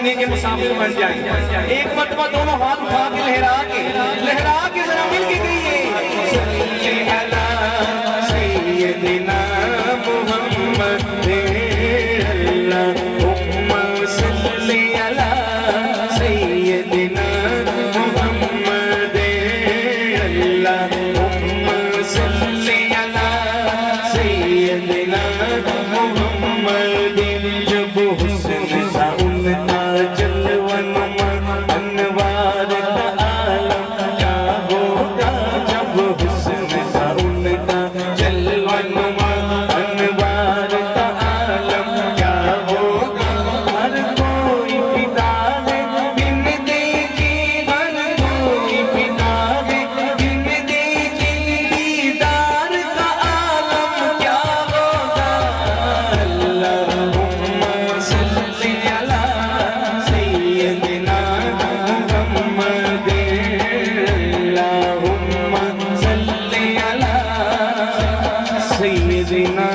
مدینے کے مسافر بن جائیں. ایک مرتبہ دونوں ہاتھ اٹھا کے لہرا کے ذرا مل کے کہیے صلی علی سیدنا محمد اللہم صلی علی سیدنا محمد اللہم صلی علی سیدنا محمد. جب حسن سا ان کا جلوہ نما انوار کا عالم کیا ہوگا. جب حسن سا ان کا جلوہ نما انوار کا عالم کیا ہوگا. ہر کوئی فدا ہے بن دیکھی ہر کوئی فدا ہے بن دیکھی دیدار کا عالم کیا ہوگا. اللہم صلی علی سیدنا محمد اللہم صلی علی سیدنا